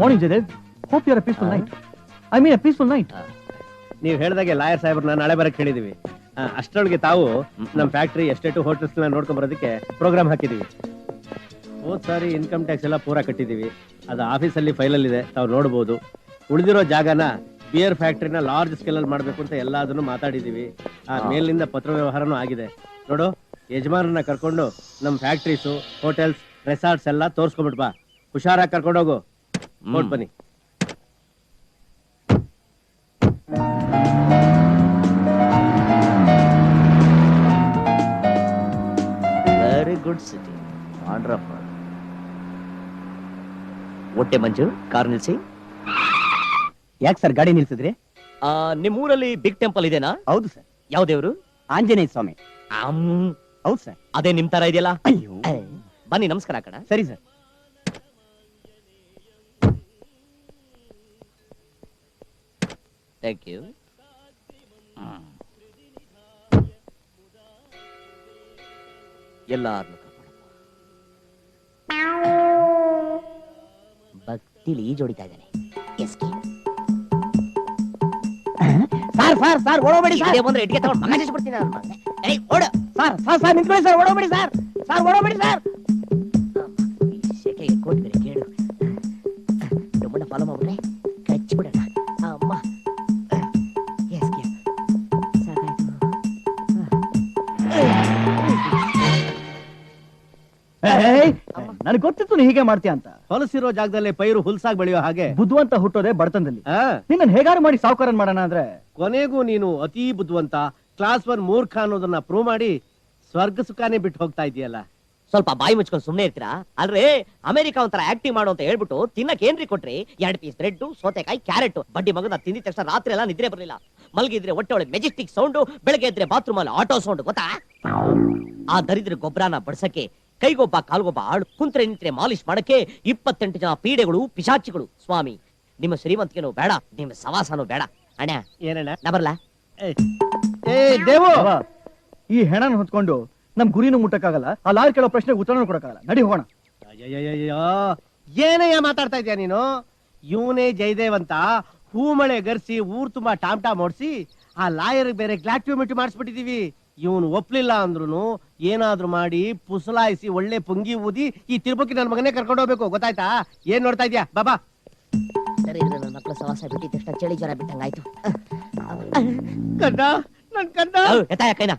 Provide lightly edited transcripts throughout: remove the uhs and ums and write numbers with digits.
Morning Jayadev. Hope you are a peaceful night. I mean a peaceful night. ನೀವು ಹೇಳಿದಾಗೆ lawyer ಸಾಹೇಬ್ರನ್ನ ನಾಳೆ ಬರಕ್ಕೆ ಹೇಳಿದೀವಿ. ಅಷ್ಟರೊಳಗೆ ತಾವು ನಮ್ಮ ಫ್ಯಾಕ್ಟ್ರಿ ಎಸ್ಟೇಟು ಹೋಟೆಲ್ಸ್ ನೋಡ್ಕೊಂಡ್ ಬರೋದಕ್ಕೆ ಪ್ರೋಗ್ರಾಮ್ ಹಾಕಿದೀವಿ. ಹೋದ್ ಸಾರಿ ಇನ್ಕಮ್ ಟ್ಯಾಕ್ಸ್ ಎಲ್ಲ ಪೂರಾ ಕಟ್ಟಿದೀವಿ. ಅದು ಆಫೀಸಲ್ಲಿ ಫೈಲಲ್ಲಿ ಇದೆ, ತಾವು ನೋಡ್ಬೋದು. ಉಳಿದಿರೋ ಜಾಗನ ಬಿಯರ್ ಫ್ಯಾಕ್ಟ್ರಿನ ಲಾರ್ಜ್ ಸ್ಕೇಲ್ ಅಲ್ಲಿ ಮಾಡ್ಬೇಕು ಅಂತ ಎಲ್ಲದನ್ನು ಮಾತಾಡಿದೀವಿ. ಆ ಮೇಲಿಂದ ಪತ್ರ ವ್ಯವಹಾರನೂ ಆಗಿದೆ. ನೋಡು, ಯಜಮಾನರನ್ನ ಕರ್ಕೊಂಡು ನಮ್ಮ ಫ್ಯಾಕ್ಟ್ರೀಸು, ಹೋಟೆಲ್ಸ್, ರೆಸಾರ್ಟ್ಸ್ ಎಲ್ಲ ತೋರ್ಸ್ಕೊಂಡ್ಬಿಟ್ ಬಾ. ಹುಷಾರಾಗಿ ಕರ್ಕೊಂಡೋಗು. ನೋಡ್ ಬನ್ನಿ. Very good city, wonderful. ಹೊಟ್ಟೆ ಮಂಜು, ಕಾರ್ ನಿಲ್ಸಿ. ಯಾಕೆ ಸರ್ ಗಾಡಿ ನಿಲ್ಸಿದ್ರಿ? ನಿಮ್ಮೂರಲ್ಲಿ ಬಿಗ್ ಟೆಂಪಲ್ ಇದೆನಾ? ಹೌದು ಸರ್. ಯಾವ ದೇವ್ರು? ಆಂಜನೇಯ ಸ್ವಾಮಿ. ಹೌದು ಸರ್. ಅದೇ ನಿಮ್ ತರ ಇದೆಯಲ್ಲ. ಅಯ್ಯೋ, ಬನ್ನಿ ನಮಸ್ಕಾರ ಕಣ. ಸರಿ ಸರ್. Thank you. ಎಲ್ಲಾರ್ನು ಭಕ್ತಿಲಿ ಜೋಡಿತಾ ಇದ್ದಾನೆ. ಸರ್ ಸರ್ ಓಡೋಬೇಡಿ ಸರ್. ಬಂದ್ರೆ ಇಟ್ಗೆ ತಗೊಂಡು ಮಗ ಬಿಡ್ತೀನಿ. ಓಡ ಸರ್ ಸರ್ ಸರ್ ನಿಂತ್ಕೊಳ್ಳಿ ಸರ್, ಓಡೋಬೇಡಿ ಸರ್. ಸರ್ ಓಡೋಬೇಡಿ ಸರ್. ಶೆಕೆಗೆ ಕೊಟ್ಬಿಡಿ ಕೇಳು. ಡೊಮ್ಮನ ಫಾಲೋ ಮಾಡ್ಬಿಟ್ರೆ ಕಚ್ಚಿಬಿಡೋಣ. ಅಮ್ಮ ನನಗೆ ಗೊತ್ತಿತ್ತು ನೀ ಹೀಗೆ ಮಾಡ್ತೀಯ ಅಂತ. ಹೊಲಸಿರೋ ಜಾಗದಲ್ಲಿ ಪೈರು ಹುಲ್ಸಾಗಿ ಬೆಳೆಯೋ ಹಾಗೆ ಬುದ್ಧಿವಂತ ಹುಟ್ಟೋದೆ ಬಡತನದಲ್ಲಿ. ನಿನ್ನ ಹೇಗಾರು ಮಾಡಿ ಸಾವುಕಾರನ್ ಮಾಡೋಣ ಅಂದ್ರೆ ಕೊನೆಗೂ ನೀನು ಅತಿ ಬುದ್ಧಿವಂತ, ಕ್ಲಾಸ್ 1 ಮೂರ್ಖ ಅನ್ನೋದನ್ನ ಪ್ರೂವ್ ಮಾಡಿ ಸ್ವರ್ಗ ಸುಖಾನೇ ಬಿಟ್ಟು ಹೋಗ್ತಾ ಇದೆಯಲ್ಲ. ಸ್ವಲ್ಪ ಬಾಯಿ ಮುಚ್ಕೊಂಡು ಸುಮ್ನೆ ಇರ್ತೀರಾ? ಅಲ್ರಿ, ಅಮೆರಿಕ ಒಂಥರ ಆಕ್ಟಿಂಗ್ ಮಾಡು ಅಂತ ಹೇಳ್ಬಿಟ್ಟು ತಿನ್ನಕ್ ಏನ್ರಿ ಕೊಟ್ರಿ? 2 ಪೀಸ್ ಬ್ರೆಡ್, ಸೋತೆಕಾಯಿ, ಕ್ಯಾರೆಟ್. ಬಡ್ಡಿ ಮಗನ ತಿಂದಿದ ತಕ್ಷಣ ರಾತ್ರಿ ಎಲ್ಲ ನಿದ್ರೆ ಬರಲಿಲ್ಲ. ಮಲಗಿದ್ರೆ ಹೊಟ್ಟೆ ಒಳಗೆ ಮೆಜೆಸ್ಟಿಕ್ ಸೌಂಡ್, ಬೆಳಗ್ಗೆ ಇದ್ರೆ ಬಾತ್ರೂಮ್ ಅಲ್ಲಿ ಆಟೋ ಸೌಂಡ್. ಗೊತ್ತಾ? ಆ ದರಿದ್ರ ಗೊಬ್ಬರನ ಬಡ್ಸಕ್ಕೆ ಕೈಗೊಬ್ಬ ಕಾಲ್ಗೊಬ್ಬ ಆಳು, ಕುಂತ್ರೆ ನಿಂತ್ರೆ ಮಾಲಿಶ್ ಮಾಡಕ್ಕೆ 28 ಜನ ಪೀಡೆಗಳು, ಪಿಶಾಚಿಗಳು. ಸ್ವಾಮಿ, ನಿಮ್ಮ ಶ್ರೀಮಂತಿಕೆನೂ ಬೇಡ, ನಿಮ್ಮ ಸವಾಸನೂ ಬೇಡ. ಅಣ್ಣ ಏನಣ್ಣ? ನಾ ಬರ್ಲಾ? ದೇವು, ಈ ಹೆಣನ ಹೊತ್ಕೊಂಡು ನಮ್ ಗುರಿನೂ ಮುಟ್ಟಕ್ಕಾಗಲ್ಲ, ಆ ಲಾಯರ್ ಕೇಳೋ ಪ್ರಶ್ನೆಗೆ ಉತ್ತರನೂ ಕೊಡಕ್ಕಾಗಲ್ಲ. ನಡಿ ಹೋಗೋಣ. ಏನಯ್ಯ ಮಾತಾಡ್ತಾ ಇದ್ಯಾ ನೀನು? ಇವನೇ ಜಯದೇವ್ ಅಂತ ಹೂಮಳೆ ಗರ್ಸಿ ಊರ್ ತುಂಬಾ ಟಾಮ್ಟಾ ಮಾಡಿಸಿ ಆ ಲಾಯರ್ ಬೇರೆ ಗ್ಲಾಕ್ಟಿವಿಟಿ ಮಾಡಿಸ್ಬಿಟ್ಟಿದೀವಿ. ಇವನು ಒಪ್ಲಿಲ್ಲ ಅಂದ್ರು ಏನಾದ್ರು ಮಾಡಿ ಪುಸಲಾಯಿಸಿ ಒಳ್ಳೆ ಪುಂಗಿ ಊದಿ ಈ ತಿರುಪತಿ ನನ್ನ ಮಗನೇ ಕರ್ಕೊಂಡು ಹೋಗ್ಬೇಕು. ಗೊತ್ತಾಯ್ತಾ? ಏನ್ ನೋಡ್ತಾ ಇದ್ಯಾ? ಬಾಬಾ. ಸರಿ, ನನ್ನ ಮಕ್ಕಳು ಸವಾಸ ಬಿಟ್ಟಿದ ತಕ್ಷಣ ಚಳಿ ಜ್ವರ ಬಿಟ್ಟಂಗಾಯ್ತು. ಕಂದ, ನನ್ ಕಂದ. ಎತ್ತಾಯ ಕೈನಾ?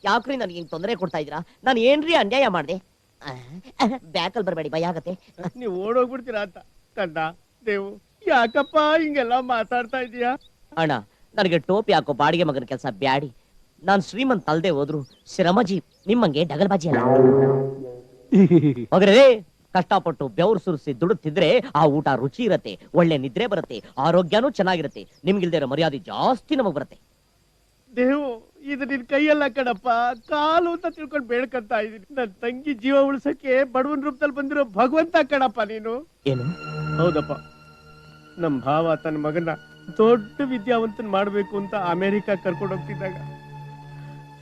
ಯಾಕ್ರಿ ನನಗೆ ತೊಂದರೆ ಕೊಡ್ತಾ ಇದ್ದೀರಾ? ನಾನು ಏನ್ರಿ ಅನ್ಯಾಯ ಮಾಡಿದೆ? ಬ್ಯಾಕಲ್ ಬರಬೇಡಿ, ಭಯ ಆಗತ್ತೆ. ನೀವು ಓಡೋಗ್ಬಿಡ್ತೀರಾ ಅಂತ. ಕಂದ, ದೇವು, ಯಾಕಪ್ಪ ಹಿಂಗೆಲ್ಲ ಮಾತಾಡ್ತಾ ಇದೀಯಾ? ಅಣ್ಣ, ನನಗೆ ಟೋಪಿ ಹಾಕೋ ಬಾಡಿಗೆ ಮಗನ ಕೆಲಸ ಬ್ಯಾಡಿ. ನಾನ್ ಶ್ರೀಮಂತ ಅಲ್ದೆ ಹೋದ್ರು ಶ್ರಮಜೀವಿ, ನಿಮ್ಮಂಗೆ ಡಗಲ್ಬಾಜಿ ಅಲ್ಲ. ಹೋಗ್ರಿ, ಕಷ್ಟಪಟ್ಟು ಬೆವರು ಸುರಿಸಿ ದುಡುತ್ತಿದ್ರೆ ಆ ಊಟ ರುಚಿ ಇರತ್ತೆ, ಒಳ್ಳೆ ನಿದ್ರೆ ಬರುತ್ತೆ, ಆರೋಗ್ಯನೂ ಚೆನ್ನಾಗಿರುತ್ತೆ. ನಿಮ್ಗಿಲ್ದೇ ಇರೋ ಮರ್ಯಾದೆ ಜಾಸ್ತಿ ನಮಗ್ ಬರುತ್ತೆ. ದೇವು, ಇದು ನಿನ್ ಕೈಯಲ್ಲ ಕಣಪ್ಪ, ಕಾಲು ಅಂತ ತಿಳ್ಕೊಂಡು ಬೇಡ್ಕಂತ ಇದೀನಿ. ನನ್ ತಂಗಿ ಜೀವ ಉಳಿಸಕ್ಕೆ ಬಡವನ್ ರೂಪದಲ್ಲಿ ಬಂದಿರೋ ಭಗವಂತ ಕಣಪ್ಪ ನೀನು. ಏನು? ಹೌದಪ್ಪ, ನಮ್ ಭಾವ ತನ್ನ ಮಗನ ದೊಡ್ಡ ವಿದ್ಯಾವಂತನ್ ಮಾಡ್ಬೇಕು ಅಂತ ಅಮೆರಿಕ ಕರ್ಕೊಂಡು ಹೋಗ್ತಿದ್ದಾಗ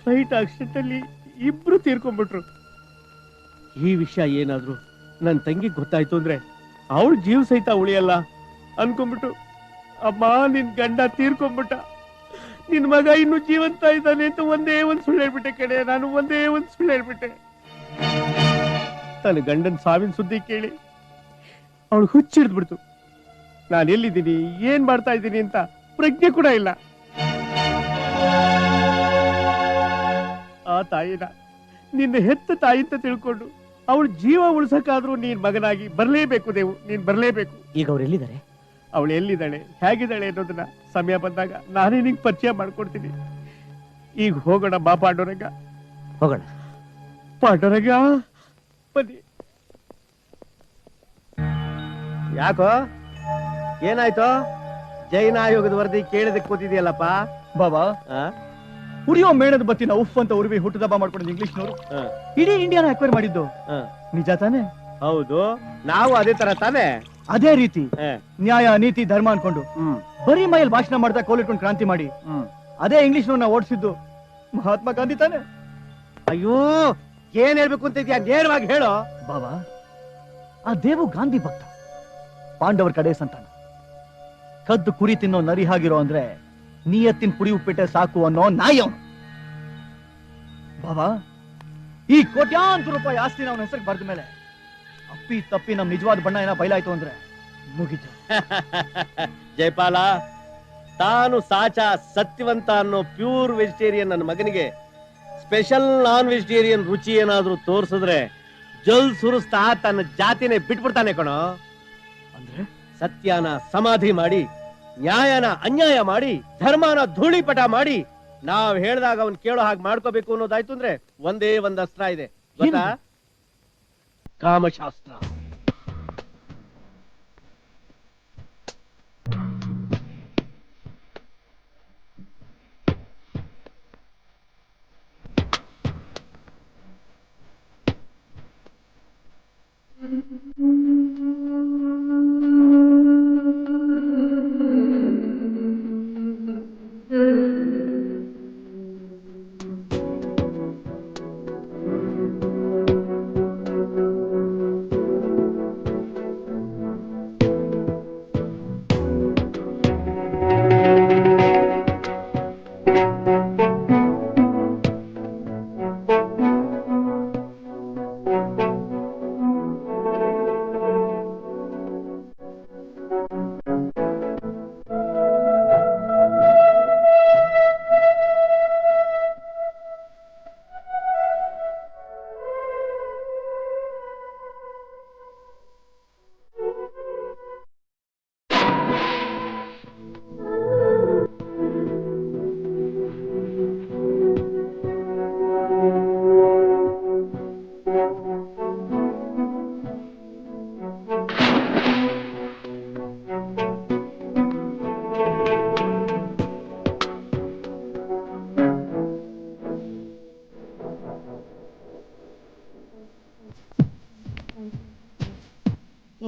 ಫ್ಲೈಟ್ ಆಕ್ಸಿಡೆಂಟ್ ಅಲ್ಲಿ ಇಬ್ರು ತೀರ್ಕೊಂಡ್ಬಿಟ್ರು. ಈ ವಿಷಯ ಏನಾದ್ರು ನನ್ ತಂಗಿ ಗೊತ್ತಾಯ್ತು ಅಂದ್ರೆ ಅವಳು ಜೀವ ಸಹಿತ ಉಳಿಯಲ್ಲ ಅನ್ಕೊಂಡ್ಬಿಟ್ಟು, ಅಮ್ಮ ನಿನ್ ಗಂಡ ತೀರ್ಕೊಂಡ್ಬಿಟ್ಟ, ನಿನ್ ಮಗ ಇನ್ನು ಜೀವಂತ ಇದ್ದಾನೆ ಅಂತ ಒಂದೇ ಒಂದ್ ಸುಳ್ಳು ಹೇಳ್ಬಿಟ್ಟೆ ಕಡೆ. ನಾನು ಒಂದೇ ಒಂದ್ ಸುಳ್ಳು ಹೇಳ್ಬಿಟ್ಟೆ. ತನ್ನ ಗಂಡನ್ ಸಾವಿನ ಸುದ್ದಿ ಕೇಳಿ ಅವಳು ಹುಚ್ಚಿಡ್ದ್ಬಿಡ್ತು. ನಾನು ಎಲ್ಲಿದ್ದೀನಿ, ಏನ್ ಮಾಡ್ತಾ ಇದ್ದೀನಿ ಅಂತ ಪ್ರಜ್ಞೆ ಕೂಡ ಇಲ್ಲ. ಆ ತಾಯಿನ ನಿನ್ನ ಹೆತ್ತ ತಾಯಿ ಅಂತ ತಿಳ್ಕೊಂಡು ಅವಳು ಜೀವ ಉಳಿಸಕ್ಕಾದ್ರೂ ನೀನ್ ಮಗನಾಗಿ ಬರ್ಲೇಬೇಕು ದೇವು, ನೀನ್ ಬರ್ಲೇಬೇಕು. ಈಗ ಅವ್ರು ಎಲ್ಲಿದ್ದಾರೆ? ಅವಳು ಎಲ್ಲಿದ್ದಾಳೆ, ಹೇಗಿದ್ದಾಳೆ ಅನ್ನೋದನ್ನ ಸಮಯ ಬಂದಾಗ ನಾನೇ ನಿಂಗೆ ಪರಿಚಯ ಮಾಡ್ಕೊಡ್ತೀನಿ. ಈಗ ಹೋಗೋಣ ಬಾ ಪಾಂಡುರಂಗ. ಹೋಗೋಣ ಪಾಂಡುರಂಗ, ಬನ್ನಿ. ಯಾಕೋ, ಏನಾಯ್ತು? ಜೈನ ಆಯೋಗದ ವರದಿ ಕೇಳಿದಕ್ಕೆ ಕೂತಿದ್ಯಲ್ಲಪ್ಪ? ಬಾಬಾ, ಉರಿಯೋ ಮೇಣದ ಬತ್ತಿನ ಉಫ್ ಅಂತ ಉರ್ವಿ ಹುಟ್ಟದಬ್ಬ ಮಾಡ್ಕೊಂಡು ಇಂಗ್ಲಿಷ್ನವರು ಇಡೀ ಇಂಡಿಯಾನ ಅಕ್ವೈರ್ ಮಾಡಿದ್ದು ನಿಜ ತಾನೆ? ಹೌದು, ನಾವು ಅದೇ ತರ ತಾನೆ. ಅದೇ ರೀತಿ ನ್ಯಾಯ ನೀತಿ ಧರ್ಮ ಅನ್ಕೊಂಡು ಬರೀ ಮೈಲ್ ಭಾಷಣ ಮಾಡ್ತಾ ಕೋಲಿಟ್ಕೊಂಡು ಕ್ರಾಂತಿ ಮಾಡಿ ಅದೇ ಇಂಗ್ಲಿಷ್ನವ್ರನ್ನ ಓಡಿಸಿದ್ದು ಮಹಾತ್ಮ ಗಾಂಧಿ ತಾನೆ? ಅಯ್ಯೋ, ಏನ್ ಹೇಳ್ಬೇಕು ಅಂತ ಇದೆಯಾ? ನೇರವಾಗಿ ಹೇಳೋ. ಬಾಬಾ, ಆ ದೇವು ಗಾಂಧಿ ಭಕ್ತ. ಪಾಂಡವರ ಕಡೆ ಸಂತಾನ. ಕದ್ದು ಕುರಿ ತಿನ್ನೋ ನರಿ ಹಾಗಿರೋ ಅಂದ್ರೆ ನೀಯತ್ತಿನ ಪುಡಿ ಉಪ್ಪಿಟ್ಟೆ ಸಾಕು ಅನ್ನೋ ನಾಯಿ ಅವನು. ಬಾಬಾ, ಈ ಕೋಟ್ಯಾಂತರ ರೂಪಾಯಿ ಆಸ್ತಿನ ಅವನ ಹೆಸರಿಗೆ ಬರೆದ ಮೇಲೆ ಅಪ್ಪಿ ತಪ್ಪಿ ನಮ್ ನಿಜವಾದ ಬಣ್ಣ ಏನೋ ಬಯಲಾಯ್ತು ಅಂದ್ರೆ ಮುಗಿತು. ಜಯಪಾಲ, ತಾನು ಸಾಚ ಸತ್ಯವಂತ ಅನ್ನೋ ಪ್ಯೂರ್ ವೆಜಿಟೇರಿಯನ್ ನನ್ನ ಮಗನಿಗೆ ಸ್ಪೆಷಲ್ ನಾನ್ ವೆಜಿಟೇರಿಯನ್ ರುಚಿ ಏನಾದ್ರೂ ತೋರ್ಸಿದ್ರೆ ಜಲ್ ಸುರಿಸ್ತಾ ತನ್ನ ಜಾತಿನೇ ಬಿಟ್ಬಿಡ್ತಾನೆ ಕಣೋ. ಅಂದ್ರೆ ಸತ್ಯನ ಸಮಾಧಿ ಮಾಡಿ, ನ್ಯಾಯನ ಅನ್ಯಾಯ ಮಾಡಿ, ಧರ್ಮನ ಧೂಳಿಪಟ ಮಾಡಿ, ನಾವ್ ಹೇಳ್ದಾಗ ಅವ್ನ್ ಕೇಳೋ ಹಾಗೆ ಮಾಡ್ಕೋಬೇಕು ಅನ್ನೋದಾಯ್ತು ಅಂದ್ರೆ ಒಂದೇ ಒಂದ್ ಅಸ್ತ್ರ ಇದೆ ಗೊತ್ತಾ? ಕಾಮಶಾಸ್ತ್ರ.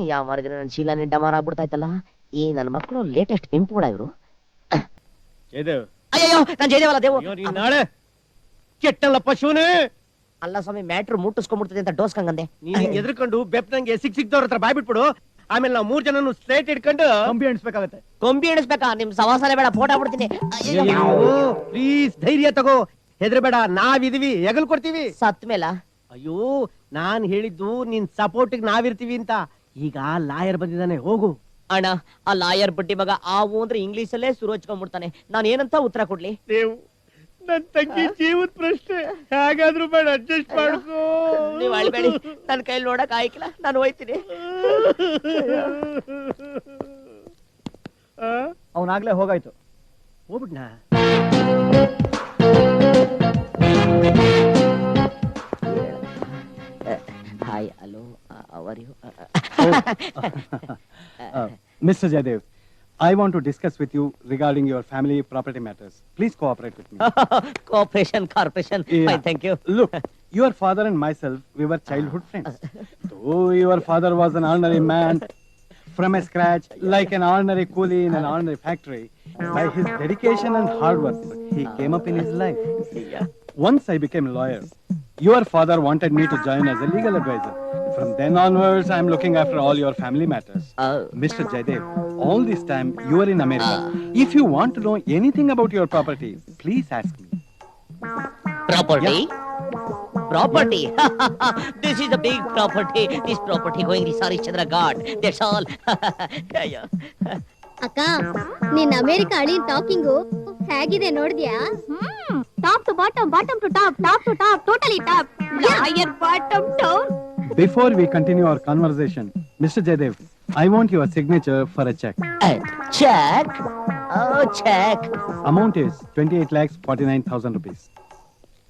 ಯಾವ ಮಾಡಿದ್ರೆ ನನ್ನ ಶೀಲಾನೇ ಡಮಾರ್ ಆಗ್ಬಿಡ್ತಾಯ್ತಲ್ಲ. ಈ ನನ್ನ ಮಕ್ಕಳು ಲೇಟೆಸ್ಟ್ ಪಿಂಪುಗಳ ಇವರು. ಜಯದೇವ್, ಅಯ್ಯೋ, ನಾನ್ ಜಯದೇವಲ್ಲ ದೇವು. ಅಯ್ಯೋ, ನೀನ್ ನಾಳೆ ಕೆಟ್ಟಲ್ಲ ಪಶುನೇ. ಅಲ್ಲ ಸ್ವಾಮಿ, ಮ್ಯಾಟ್ರು ಮುಟ್ಟಿಸ್ಕೊಂಡ್ಬಿಡ್ತದೆ ಅಂತ ಡೋಸ್ ಕಂಗಂದೆ. ನೀನ್ ಎದ್ರಕೊಂಡು ಬೆಪ್ನಂಗೆ ಸಿಕ್ದವ್ರ ಹತ್ರ ಬಾಯ್ ಬಿಟ್ಬಿಡು. ಆಮೇಲೆ ನಾವು 3 ಜನನು ಸ್ಟ್ರೇಟ್ ಇಟ್ಕೊಂಡು ಕಂಬಿ ಎಣಿಸ್ಬೇಕಾಗತ್ತೆ. ಕೊಂಬಿ ಎಣಿಸ್ಬೇಕಾ? ನಿಮ್ ಸವಾಸನೆ ಬೇಡ, ಫೋಟೋ ಬಿಡ್ತೀನಿ. ಪ್ಲೀಸ್ ಧೈರ್ಯ ತಗೋ, ಹೆದರ್ಬೇಡ, ನಾವಿದೀವಿ, ಹೆಗಲ್ ಕೊಡ್ತೀವಿ. ಸತ್ ಮೇಲ? ಅಯ್ಯೋ, ನಾನ್ ಹೇಳಿದ್ದು ನಿನ್ ಸಪೋರ್ಟಿಗೆ ನಾವಿರ್ತೀವಿ ಅಂತ. ಈಗ ಲಾಯರ್ ಬಂದಿದ್ದಾನೆ, ಹೋಗು. ಅಣ್ಣ, ಆ ಲಾಯರ್ ಬಡ್ಡಿ ಮಗ ಆವು ಅಂದ್ರೆ ಇಂಗ್ಲಿಷ್ ಅಲ್ಲೇ ಶುರು ಹಚ್ಕೊಂಡ್ಬಿಡ್ತಾನೆ. ನಾನು ಏನಂತ ಉತ್ತರ ಕೊಡ್ಲಿ? ದೇವ್, ನನ್ ತಂಗಿ ಜೀವದ ಪ್ರಶ್ನೆ, ಹೇಗಾದ್ರೂ ಬೇಡ ಅಡ್ಜಸ್ಟ್ ಮಾಡ್ಕೋ. ನೀವ್ ಅಳ್ಬೇಡಿ, ನನ್ ಕೈಲಿ ನೋಡಕ್ ಆಯ್ಕಿಲ್ಲ, ನಾನು ಹೋಯ್ತೀನಿ. ಅವನಾಗ್ಲೇ ಹೋಗಾಯ್ತು. ಹೋಗ್ಬಿಡ್ನಾ? Hi, hello, how are? Mr. Jaydev, I want to discuss with you regarding your family property matters. Please cooperate with me. Cooperation, corporation. Yeah. Fine, thank you. Look, your father and myself, we were childhood friends. Though your father was an ordinary man from a scratch, like an ordinary coolie in an ordinary factory, by his dedication and hard work, he came up in his life. Once I became a lawyer, your father wanted me to join as a legal advisor. From then onwards, I am looking after all your family matters. Mr. Jaydev, all this time you are in America. If you want to know anything about your property, please ask me. Property? Property? This is a big property. This property going to Harishchandra God. That's all. Yeah. ಅಕ್ಕ, ನಿನ್ America ಅಳಿನ್ talking ಹೇಗಿದೆ ನೋಡಿದ್ಯಾ? Top to bottom, bottom to top, top to top, totally top. Lawyer bottom down. Before we continue our conversation, Mr. Jaydev, I want your signature for a check. Check? Oh, check. Amount is 28,49,000 rupees.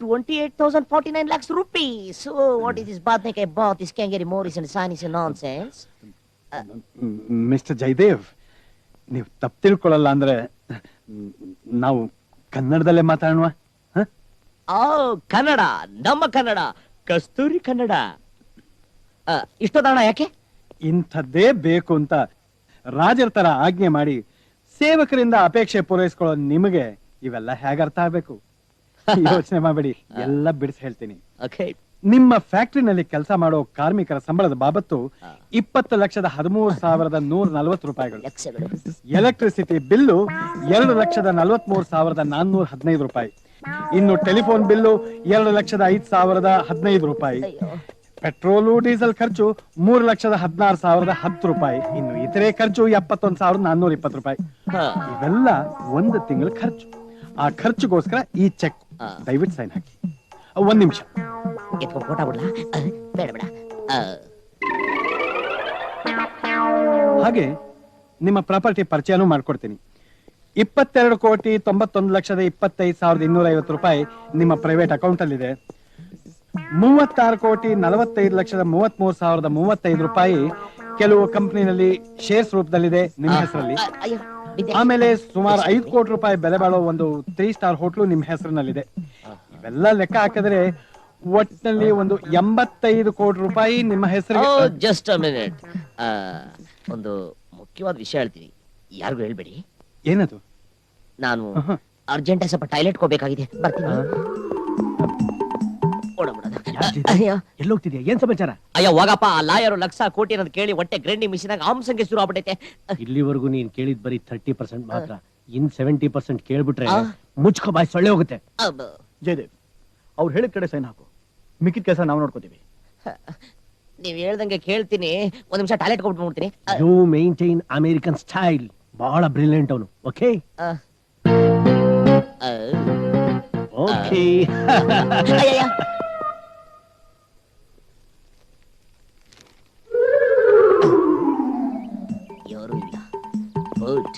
28,049 lakhs rupees. So, what is this Badneke Bath, this Kangari Morris and Sinus nonsense? Mr. Jaydev, ನೀವು ತಪ್ಪು ತಿಳ್ಕೊಳ್ಳಲ್ಲ ಅಂದ್ರೆ ನಾವು ಕನ್ನಡದಲ್ಲೇ ಮಾತಾಡೋಣ. ಕನ್ನಡ, ನಮ್ಮ ಕನ್ನಡ, ಕಸ್ತೂರಿ ಕನ್ನಡ. ಇಷ್ಟೊಂದಣ ಯಾಕೆ? ಇಂಥದ್ದೇ ಬೇಕು ಅಂತ ರಾಜರ ತರ ಆಜ್ಞೆ ಮಾಡಿ ಸೇವಕರಿಂದ ಅಪೇಕ್ಷೆ ಪೂರೈಸ್ಕೊಳ್ಳೋ ನಿಮಗೆ ಇವೆಲ್ಲ ಹೇಗೆ ಅರ್ಥ ಆಗ್ಬೇಕು? ಯೋಚನೆ ಮಾಡಬೇಡಿ, ಎಲ್ಲ ಬಿಡಿಸಿ ಹೇಳ್ತೀನಿ. ನಿಮ್ಮ ಫ್ಯಾಕ್ಟರಿನಲ್ಲಿ ಕೆಲಸ ಮಾಡೋ ಕಾರ್ಮಿಕರ ಸಂಬಳದ ಬಾಬತ್ತು 20,13,140 ರೂಪಾಯಿಗಳು. ಎಲೆಕ್ಟ್ರಿಸಿಟಿ ಬಿಲ್ಲು 2,43,415 ರೂಪಾಯಿ. ಇನ್ನು ಟೆಲಿಫೋನ್ ಬಿಲ್ಲು 2,05,015 ರೂಪಾಯಿ. ಪೆಟ್ರೋಲು ಡೀಸೆಲ್ ಖರ್ಚು 3,16,010 ರೂಪಾಯಿ. ಇನ್ನು ಇತರೆ ಖರ್ಚು 71,420 ರೂಪಾಯಿ. ಇವೆಲ್ಲ ಒಂದು ತಿಂಗಳ ಖರ್ಚು. ಆ ಖರ್ಚುಗೋಸ್ಕರ ಈ ಚೆಕ್ ದಯವಿಟ್ಟು ಸೈನ್ ಹಾಕಿ. ಒಂದ್ ನಿಮಿಷ. ಹಾಗೆ ನಿಮ್ಮ ಪ್ರಾಪರ್ಟಿ ಪರಿಚಯನೂ ಮಾಡ್ಕೊಡ್ತೀನಿ. 22,91,25,250 ರೂಪಾಯಿ ನಿಮ್ಮ ಪ್ರೈವೇಟ್ ಅಕೌಂಟ್ ಅಲ್ಲಿ ಇದೆ. 36,45,33,35 ರೂಪಾಯಿ ಕೆಲವು ಕಂಪನಿನಲ್ಲಿ ಶೇರ್ಸ್ ರೂಪದಲ್ಲಿದೆ ನಿಮ್ಮ ಹೆಸರಲ್ಲಿ. ಆಮೇಲೆ ಸುಮಾರು 5 ಕೋಟಿ ರೂಪಾಯಿ ಬೆಲೆ ಬಾಳೋ ಒಂದು 3 ಸ್ಟಾರ್ ಹೋಟ್ಲು ನಿಮ್ಮ ಹೆಸರಿನಲ್ಲಿದೆ. ಇವೆಲ್ಲ ಲೆಕ್ಕ ಹಾಕಿದ್ರೆ ಒಟ್ಟಿನಲ್ಲಿ ಒಂದು 85 ಕೋಟಿ ರೂಪಾಯಿ ನಿಮ್ಮ ಹೆಸರಿಗೆ. ಜಸ್ಟ್ ಅ ಮಿನಿಟ್, ಒಂದು ಮುಖ್ಯವಾದ ವಿಷಯ ಹೇಳ್ತೀನಿ, ಯಾರಿಗೂ ಹೇಳ್ಬೇಡಿ. ಏನದು? ನಾನು ಅರ್ಜೆಂಟ್ ಸ್ವಲ್ಪ ಟಾಯ್ಲೆಟ್ ಹೋಗ್ಬೇಕಾಗಿದೆ, ಬರ್ತೀನಿ. ಎಲ್ಲೋಗ್ತಿದ್ಯಾ? ಏನ್ ಸಮಾಚಾರ? ಅಯ್ಯೋ ಹೋಗಪ್ಪ, ಆ ಲಾಯರು ಲಕ್ಷ ಕೋಟಿ ಅನ್ನೋದು ಕೇಳಿ ಹೊಟ್ಟೆ ಗ್ರೈಂಡಿಂಗ್ ಮಿಷಿನ್ ಆಗಿ ಆಮ್ಸಂಗೆ ಶುರು ಆಗ್ಬಿಟ್ಟೈತೆ. ಇಲ್ಲಿವರೆಗೂ ನೀನ್ ಕೇಳಿದ್ ಬರೀ 30% ಮಾತ್ರ. ಇನ್ 70% ಕೇಳ್ಬಿಟ್ರೆ ಮುಚ್ಕೋ ಬಾಯ್, ಸೊಳ್ಳೆ ಹೋಗುತ್ತೆ. ಜಯದೇವ್, ಅವ್ರು ಹೇಳಿದ ಕಡೆ ಸೈನ್ ಹಾಕು, ಮಿಕ್ಕಿದ ಕೆಲಸ ನಾವು ನೋಡ್ಕೋತೀವಿ. ನೀವ್ ಹೇಳ್ದಂಗೆ ಕೇಳ್ತೀನಿ, ಒಂದ್ ನಿಮಿಷ ಟಾಯ್ಲೆಟ್ ಹೋಗ್ಬಿಟ್ಟು ನೋಡ್ತೀನಿ. You maintain American style. ಬಹಳ ಬ್ರಿಲಿಯಂಟ್ ಅವನು. Okay okay. ಯಾರು ಇಲ್ಲ. ಗುಡ್.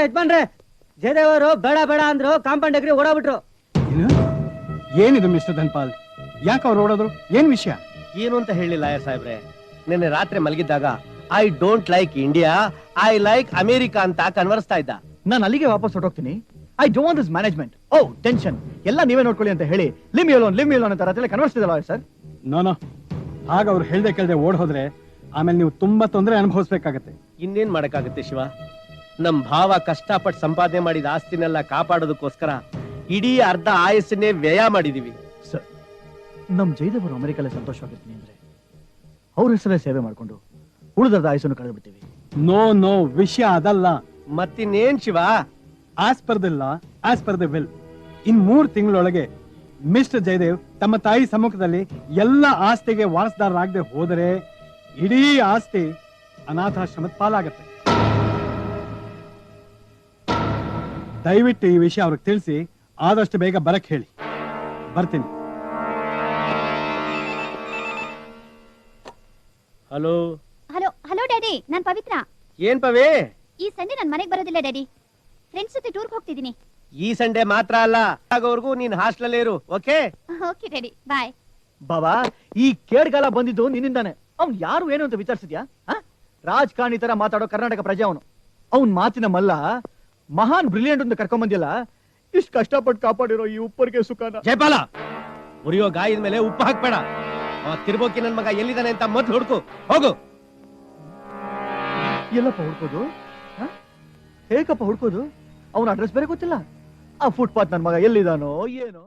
ಯಜಮಾನ್ರೆ, ಜಯದೇವ್ ಅವರು ಬೇಡ ಬೇಡ ಅಂದ್ರು, ಕಾಂಪೌಂಡ್ ಎಗ್ರಿ ಓಡಾಬಿಟ್ರು. ಏನಿದು ಮಿಸ್ಟರ್ ಧನ್ಪಾಲ್? ಯಾಕೆ ಅವ್ರು ಓಡೋದ್ರು? ಏನ್ ವಿಷಯ? ಏನು ಅಂತ ಹೇಳಿಲ್ಲ ಲಾಯರ್ ಸಾಹೇಬ್ರೆ. ನಿನ್ನೆ ರಾತ್ರಿ ಮಲಗಿದ್ದಾಗ I don't like India, I like America ಅಂತ ಕನ್ವರ್ಸ್ತಾ ಇದ್ದ. ನಾನು ಅಲ್ಲಿಗೆ ವಾಪಸ್ ಹೊರಟೋಗ್ತೀನಿ. I don't want this management. Oh tension, ಎಲ್ಲ ನೀವೇ ನೋಡ್ಕೊಳ್ಳಿ ಅಂತ ಹೇಳಿ ಲಿಮ್ ಯೋಲೋನ್ ಅಂತ ರಾತ್ರಿ ಕನ್ವರ್ಸ್ತಿದಲ್ಲ ಸರ್. ನೋ, ಆಗ ಅವ್ರು ಹೇಳ್ದೆ ಕೇಳ್ದೆ ಓಡ್ ಹೋದ್ರೆ ಆಮೇಲೆ ನೀವು ತುಂಬಾ ತೊಂದರೆ ಅನುಭವಿಸ್ಬೇಕಾಗತ್ತೆ. ಇನ್ನೇನ್ ಮಾಡಕ್ಕಾಗತ್ತೆ ಶಿವ? ನಮ್ ಭಾವ ಕಷ್ಟಪಟ್ಟು ಸಂಪಾದನೆ ಮಾಡಿದ ಆಸ್ತಿನೆಲ್ಲ ಕಾಪಾಡೋದಕ್ಕೋಸ್ಕರ ಇಡೀ ಅರ್ಧ ಆಯಸ್ಸನ್ನೇ ವ್ಯಯ ಮಾಡಿದೀವಿ. ಸರ್, ನಮ್ ಜಯದೇವ್ ಅವರು ಅಮೆರಿಕಲ್ಲೇ ಸಂತೋಷವಾಗಿರ್ತೀನಿ ಅಂದ್ರೆ ಅವ್ರ ಹೆಸರೇ ಸೇವೆ ಮಾಡ್ಕೊಂಡು ಉಳಿದರ್ಧ ಆಯಸ್ಸನ್ನು ಕಳೆದು ಬಿಡ್ತೀವಿ. ನೋ, ವಿಷಯ ಅದಲ್ಲ. ಮತ್ತಿನ್ನೇನ್ Shiva? As per the law, as per the will, in 3 ತಿಂಗಳೊಳಗೆ ಮಿಸ್ಟರ್ ಜಯದೇವ್ ತಮ್ಮ ತಾಯಿ ಸಮ್ಮುಖದಲ್ಲಿ ಎಲ್ಲ ಆಸ್ತಿಗೆ ವಾರಸದಾರರಾಗದೆ ಹೋದರೆ ಇಡೀ ಆಸ್ತಿ ಅನಾಥಾಶ್ರಮದ ಪಾಲಾಗತ್ತೆ. ದಯವಿಟ್ಟು ಈ ವಿಷಯ ಅವ್ರಿಗೆ ತಿಳಿಸಿ ಆದಷ್ಟು ಬೇಗ ಬರಕ್ ಹೇಳಿ. ಬರ್ತೀನಿ. ಹಲೋ ಹಲೋ ಡ್ಯಾಡಿ, ನಾನ್ ಪವಿತ್ರ. ಏನ್ ಪವಿ? ಈ ಸಂಡೆ ನನ್ ಮನೆಗೆ ಬರೋದಿಲ್ಲ ಡ್ಯಾಡಿ, ಫ್ರೆಂಡ್ಸ್ ಜೊತೆ ಟೂರ್ಗೆ ಹೋಗ್ತಿದ್ದೀನಿ. ಈ ಸಂಡೆ ಮಾತ್ರ ಅಲ್ಲ, ಆಗೋವರೆಗೂ ನೀನ್ ಹಾಸ್ಟೆಲ್ ಇರು. ಓಕೆ ಓಕೆ ಡ್ಯಾಡಿ, ಬಾಯ್. ಬಾಬಾ, ಈ ಕೇಡ್ಗಾಲ ಬಂದಿದ್ದು ನಿನ್ನಿಂದಾನೆ. ಅವ್ನ್ ಯಾರು ಏನು ಅಂತ ವಿಚಾರಿಸಿದ್ಯಾ? ರಾಜಕಾರಣಿ ತರ ಮಾತಾಡೋ ಕರ್ನಾಟಕ ಪ್ರಜೆ ಅವನು. ಅವ್ನ್ ಮಾತಿನ ಮಲ್ಲ ಮಹಾನ್ ಬ್ರಿಲಿಯಂಟ್ ಅಂತ ಕರ್ಕೊಂಡ್ ಬಂದಿಲ್ಲ. ಇಷ್ಟು ಕಷ್ಟಪಟ್ಟು ಕಾಪಾಡಿರೋ ಈ ಉಪ್ಪರಿಗೆ ಸುಖನ. ಜಯಪಾಲ, ಉರಿಯೋ ಗಾಯದ ಮೇಲೆ ಉಪ್ಪು ಹಾಕ್ಬೇಡ. ತಿರ್ಬೋಕಿ ನನ್ ಮಗ ಎಲ್ಲಿದ್ದಾನೆ ಅಂತ ಮೊದ್ಲು ಹುಡುಕು. ಹೋಗು. ಎಲ್ಲಪ್ಪ ಹುಡ್ಕೋದು? ಹೇಗಪ್ಪ ಹುಡ್ಕೋದು? ಅವನ ಅಡ್ರೆಸ್ ಬೇರೆ ಗೊತ್ತಿಲ್ಲ. ಆ ಫುಟ್ಪಾತ್ ನನ್ ಮಗ ಎಲ್ಲಿದಾನೋ ಏನೋ.